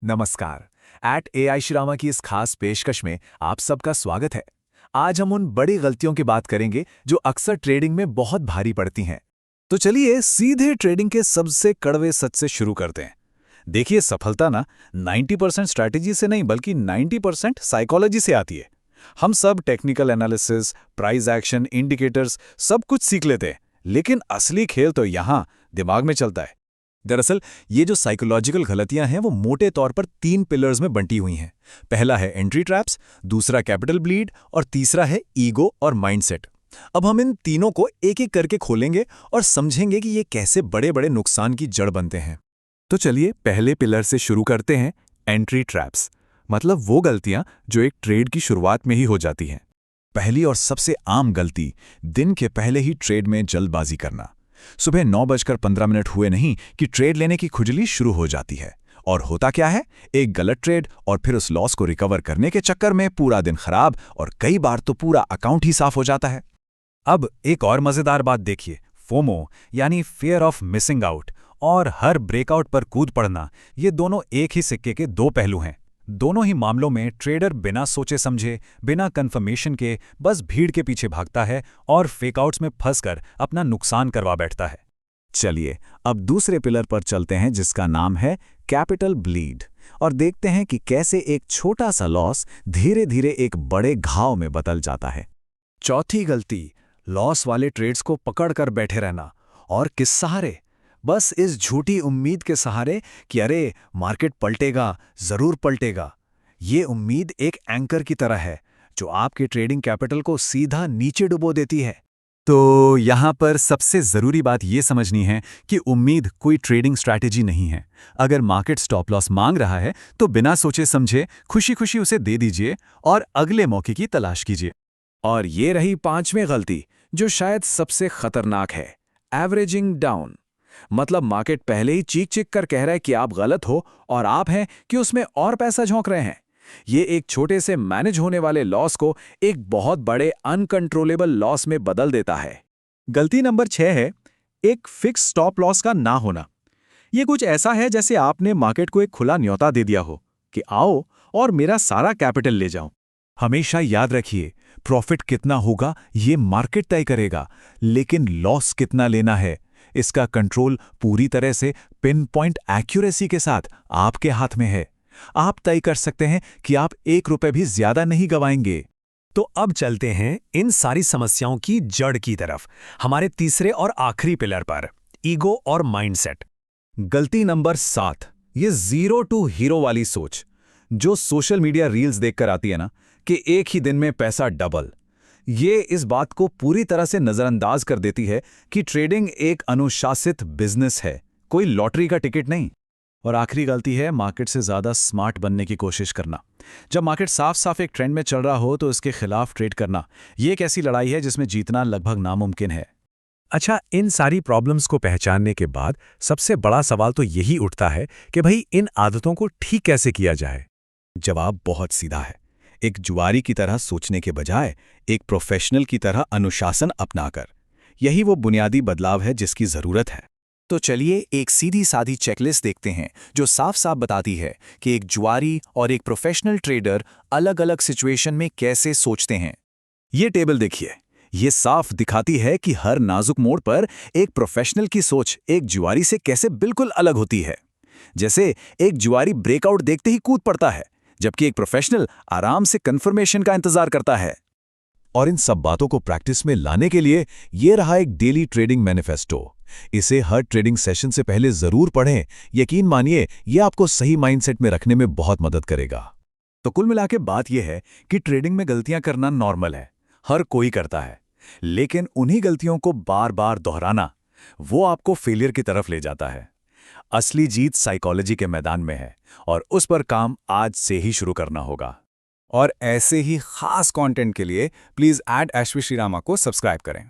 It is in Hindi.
नमस्कार। एट एआई श्रीरामा की इस खास पेशकश में आप सबका स्वागत है। आज हम उन बड़ी गलतियों की बात करेंगे जो अक्सर ट्रेडिंग में बहुत भारी पड़ती हैं। तो चलिए सीधे ट्रेडिंग के सबसे कड़वे सच से शुरू करते हैं। देखिए, सफलता ना 90% स्ट्रैटेजी से नहीं बल्कि 90% साइकोलॉजी से आती है। हम सब technical analysis, price action, indicators सब कुछ सीख लेते हैं, लेकिन असली खेल तो यहाँ दिमाग में चलता है। दरअसल ये जो साइकोलॉजिकल गलतियां हैं वो मोटे तौर पर 3 पिलर्स में बंटी हुई हैं। पहला है एंट्री ट्रैप्स, दूसरा कैपिटल ब्लीड और तीसरा है ईगो और माइंडसेट। अब हम इन तीनों को एक एक करके खोलेंगे और समझेंगे कि ये कैसे बड़े बड़े नुकसान की जड़ बनते हैं। तो चलिए पहले पिलर से शुरू करते हैं, एंट्री ट्रैप्स। मतलब वो गलतियां जो एक ट्रेड की शुरुआत में ही हो जाती हैं। पहली और सबसे आम गलती, दिन के पहले ही ट्रेड में जल्दबाजी करना। सुबह 9:15 हुए नहीं कि ट्रेड लेने की खुजली शुरू हो जाती है। और होता क्या है, एक गलत ट्रेड और फिर उस लॉस को रिकवर करने के चक्कर में पूरा दिन खराब और कई बार तो पूरा अकाउंट ही साफ हो जाता है। अब एक और मजेदार बात देखिए, फोमो यानी फियर ऑफ मिसिंग आउट और हर ब्रेकआउट पर कूद पड़ना, ये दोनों एक ही सिक्के के दो पहलू हैं। दोनों ही मामलों में ट्रेडर बिना सोचे समझे, बिना कंफर्मेशन के बस भीड़ के पीछे भागता है और फेकआउट्स में फंसकर अपना नुकसान करवा बैठता है। चलिए अब दूसरे पिलर पर चलते हैं जिसका नाम है कैपिटल ब्लीड, और देखते हैं कि कैसे एक छोटा सा लॉस धीरे धीरे एक बड़े घाव में बदल जाता है। चौथी गलती, लॉस वाले ट्रेड्स को पकड़ कर बैठे रहना। और किस सहारे? बस इस झूठी उम्मीद के सहारे कि अरे मार्केट पलटेगा, जरूर पलटेगा। ये उम्मीद एक एंकर की तरह है जो आपके ट्रेडिंग कैपिटल को सीधा नीचे डुबो देती है। तो यहाँ पर सबसे जरूरी बात ये समझनी है कि उम्मीद कोई ट्रेडिंग स्ट्रैटेजी नहीं है। अगर मार्केट स्टॉप लॉस मांग रहा है तो बिना सोचे समझे खुशी खुशी उसे दे दीजिए और अगले मौके की तलाश कीजिए। और ये रही पांचवी गलती, जो शायद सबसे खतरनाक है, एवरेजिंग डाउन। मतलब मार्केट पहले ही चीख चीख कर कह रहा है कि आप गलत हो और आप हैं कि उसमें और पैसा झोंक रहे हैं। ये एक छोटे से मैनेज होने वाले लॉस को एक बहुत बड़े अनकंट्रोलेबल लॉस में बदल देता है। गलती नंबर 6 है, एक फिक्स स्टॉप लॉस का ना होना। ये कुछ ऐसा है जैसे आपने मार्केट को एक खुला न्योता दे दिया हो कि आओ और मेरा सारा कैपिटल ले जाओ। हमेशा याद रखिए, प्रॉफिट कितना होगा ये मार्केट तय करेगा, लेकिन लॉस कितना लेना है इसका कंट्रोल पूरी तरह से पिन पॉइंट एक्यूरेसी के साथ आपके हाथ में है। आप तय कर सकते हैं कि आप 1 रुपए भी ज्यादा नहीं गवाएंगे। तो अब चलते हैं इन सारी समस्याओं की जड़ की तरफ, हमारे तीसरे और आखिरी पिलर पर, ईगो और माइंडसेट। गलती नंबर 7, ये जीरो टू हीरो वाली सोच जो सोशल मीडिया रील्स देखकर आती है ना, कि एक ही दिन में पैसा डबल। ये इस बात को पूरी तरह से नजरअंदाज कर देती है कि ट्रेडिंग एक अनुशासित बिजनेस है, कोई लॉटरी का टिकट नहीं। और आखिरी गलती है मार्केट से ज्यादा स्मार्ट बनने की कोशिश करना। जब मार्केट साफ साफ एक ट्रेंड में चल रहा हो तो इसके खिलाफ ट्रेड करना, ये एक ऐसी लड़ाई है जिसमें जीतना लगभग नामुमकिन है। अच्छा, इन सारी प्रॉब्लम्स को पहचानने के बाद सबसे बड़ा सवाल तो यही उठता है कि भाई इन आदतों को ठीक कैसे किया जाए। जवाब बहुत सीधा है, एक जुआरी की तरह सोचने के बजाय एक प्रोफेशनल की तरह अनुशासन अपनाकर। यही वो बुनियादी बदलाव है जिसकी जरूरत है। तो चलिए एक सीधी सादी चेकलिस्ट देखते हैं जो साफ साफ बताती है कि एक जुआरी और एक प्रोफेशनल ट्रेडर अलग अलग सिचुएशन में कैसे सोचते हैं। ये टेबल देखिए, ये साफ दिखाती है कि हर नाजुक मोड़ पर एक प्रोफेशनल की सोच एक जुआरी से कैसे बिल्कुल अलग होती है। जैसे एक जुआरी ब्रेकआउट देखते ही कूद पड़ता है, जबकि एक प्रोफेशनल आराम से कंफर्मेशन का इंतजार करता है। और इन सब बातों को प्रैक्टिस में लाने के लिए ये रहा एक डेली ट्रेडिंग मैनिफेस्टो। इसे हर ट्रेडिंग सेशन से पहले जरूर पढ़ें। यकीन मानिए ये आपको सही माइंडसेट में रखने में बहुत मदद करेगा। तो कुल मिला के बात यह है कि ट्रेडिंग में गलतियां करना नॉर्मल है, हर कोई करता है। लेकिन उन्हीं गलतियों को बार बार दोहराना, वो आपको फेलियर की तरफ ले जाता है। असली जीत साइकोलॉजी के मैदान में है और उस पर काम आज से ही शुरू करना होगा। और ऐसे ही खास कंटेंट के लिए प्लीज @ashwishrirama को सब्सक्राइब करें।